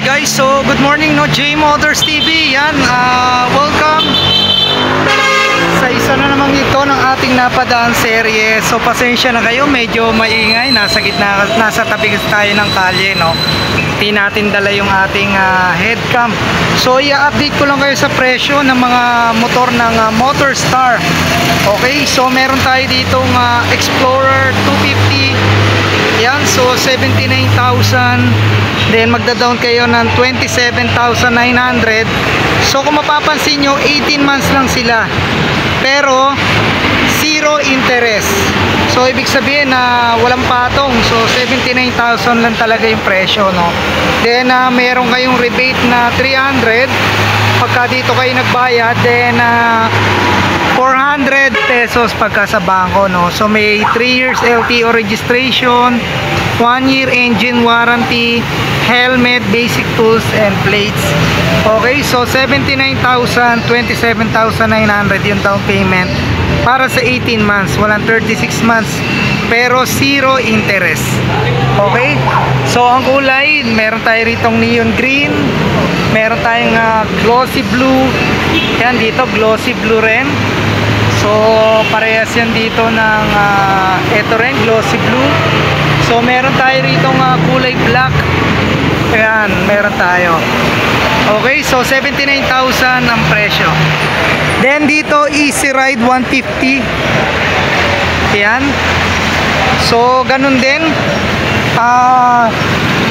Hi guys, so good morning no, J Motors TV. Yan, welcome sa isa na namang ito ng ating napadaan serye. So pasensya na kayo, medyo maingay, nasa gitna, nasa tabi tayo ng kalye no. Hindi natin dala yung ating headcam. So i-update ko lang kayo sa presyo ng mga motor ng Motorstar. Okay, so meron tayo ditong Explorer 250. Yan, so 79,000. Then magda-down kayo ng 27,900. So kung mapapansin nyo, 18 months lang sila, pero zero interest. So ibig sabihin na walang patong. So 79,000 lang talaga yung presyo no. Then meron kayong rebate na 300 pagka dito kayo nagbayad. Then 400 pesos pagka sa bangko no. So may 3 years LTO registration, 1 year engine warranty, helmet, basic tools and plates. Okay, so 79,000, 27,900 yung down payment para sa 18 months. Walang 36 months pero zero interest. Okay, so ang kulay, meron tayo ritong neon green, meron tayong glossy blue. Yan dito, glossy blue rin. So parehas yan dito ng ito rin, glossy blue. So meron tayo rito kulay black. Ayan, meron tayo. Okay, so 79,000 ang presyo. Then dito, Easy Ride 150. Ayan. So ganun din,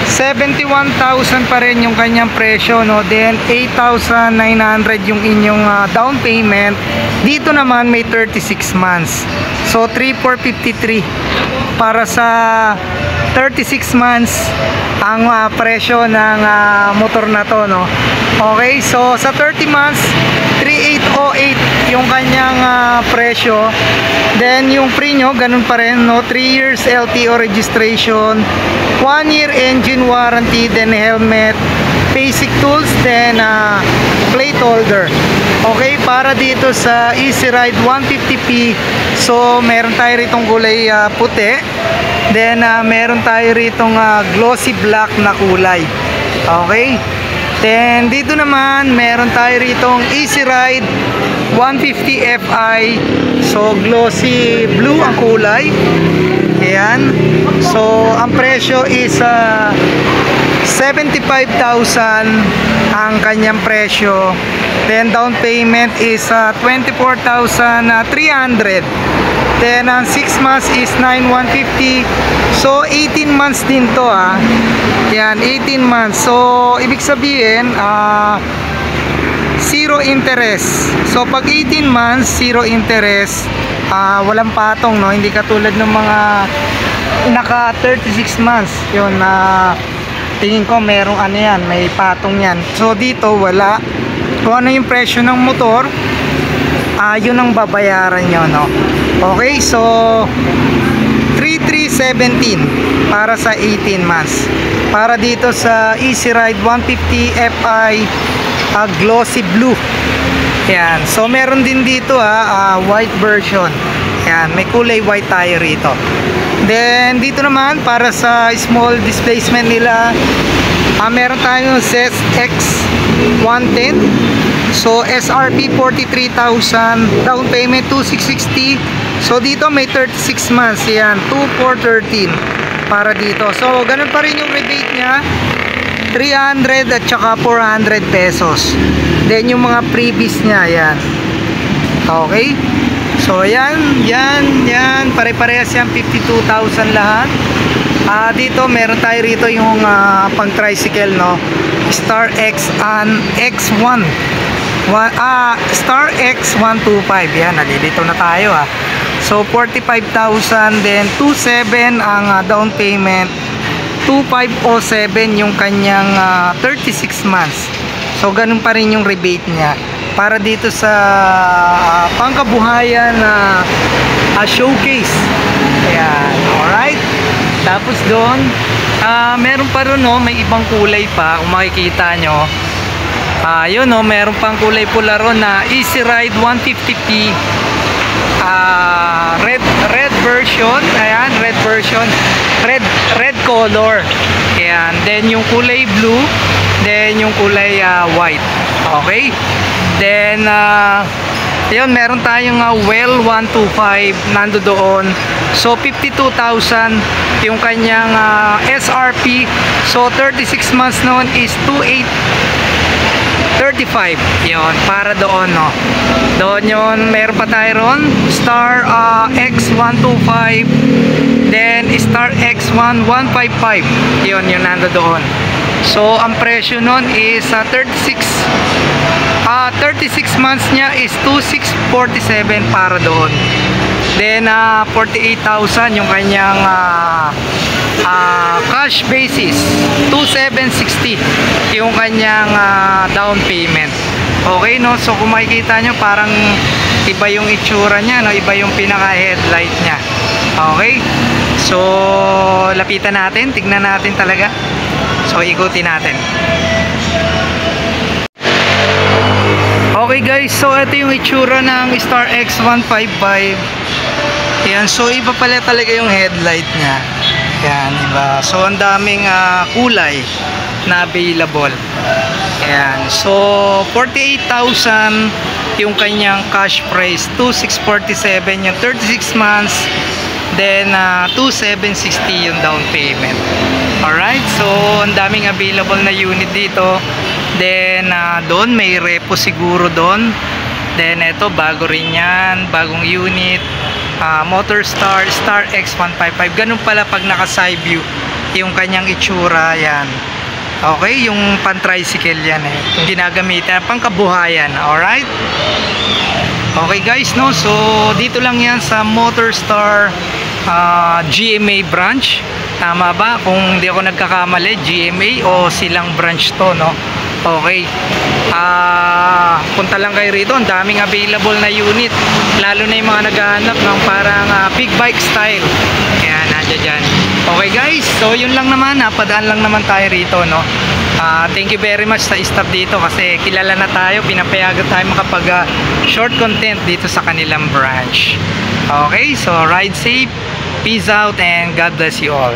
71,000 pa rin yung kanyang presyo no. Then 8,900 yung inyong down payment. Dito naman may 36 months. So 3,453 para sa 36 months ang presyo ng motor na to no. Okay, so sa 30 months 3,808 yung kanyang presyo. Then yung free nyo ganun pa rin no, 3 years LTO registration, 1 year engine warranty, then helmet, basic tools, then plate holder. Okay, para dito sa Easy Ride 150p, so meron tayo ritong kulay puti. Then meron tayo ritong glossy black na kulay. Okay, then dito naman meron tayo ritong Easy Ride 150 Fi. So glossy blue ang kulay. Ayan. So ang presyo is 75,000 ang kanyang presyo. Then down payment is 24,300. Then ang 6 months is 9,150. So 18 months din to Yan, 18 months. So ibig sabihin zero interest. So pag 18 months zero interest, walang patong no. Hindi katulad ng mga naka 36 months. Yun tingin ko merong yan, may patong yan. So dito wala. Kung ano yung presyo ng motor, yun ang babayaran nyo no. Okay, so 3,317 para sa 18 months. Para dito sa Easy Ride 150 Fi glossy blue. Yan, so meron din dito white version. Yan, may kulay white tayo rito. Then dito naman para sa small displacement nila, meron tayong ZX 110. So SRP 43,000, down payment 2,660. So dito may 36 months. Yan, 2,413 para dito. So ganun pa rin yung rebate nya, 300 at saka 400 pesos. Then yung mga freebies nya, yan. Okay, so yan, pare-parehas yan, 52,000 lahat. Dito meron tayo rito yung pang tricycle no, Star X and X1. Star X125. Yan, nalilito na tayo So 45,000, then 27 ang down payment, 2,507 yung kanyang 36 months. So ganun pa rin yung rebate niya para dito sa pangkabuhayan showcase. Ayan, alright. Tapos doon meron pa rin no, may ibang kulay pa kung makikita nyo. Yun no, meron pang kulay pula ron na Easy Ride 150p red version. Ayan, red version, red color. Ayan, then yung kulay blue then yung kulay white. Okay, then yun, meron tayong well 125 nando doon. So 52,000 yung kanyang SRP. So 36 months noon is 2,835. Yun, para doon, no. Doon yun, meron pa tayo ron. Star X125, then Star X1 155. Yun, yung nando doon. So ang presyo nun is 36 months niya is 2,647 para doon. Then 48,000 yung kanyang cash basis, 2,760 yung kanyang down payment. Okay, no? So kung makikita nyo, parang iba yung itsura niya, no? Iba yung pinaka headlight niya. Okay, so lapitan natin, tignan natin talaga. So ikutin natin. Okay guys, so ito yung itsura ng Star X155. Ayan, so iba pala talaga yung headlight niya. Ayan, iba. So ang daming kulay na available. Ayan, so 48,000 yung kanyang cash price, 2,647 yung 36 months, then 2,760 yung down payment. Alright, so ang daming available na unit dito. Then doon may repo siguro doon. Then ito bago rin yan, bagong unit, Motor Star X155. Ganun pala pag naka side view yung kanyang itsura. Yan, okay, yung pan tricycle yan yung ginagamitan pang kabuhayan. Alright, okay guys, no, so dito lang yan sa Motor Star GMA branch. Tama ba? Kung hindi ako nagkakamali, GMA o silang branch to, no? Okay, punta lang kayo rito. Ang daming available na unit, lalo na yung mga naghahanap ng parang big bike style. Ayan, nandiyan dyan. Okay guys, so yun lang naman, napadaan lang naman tayo rito, no? Thank you very much sa staff dito kasi kilala na tayo, pinapayagan tayo makapag short content dito sa kanilang branch. Okay, so ride safe, peace out, and God bless you all.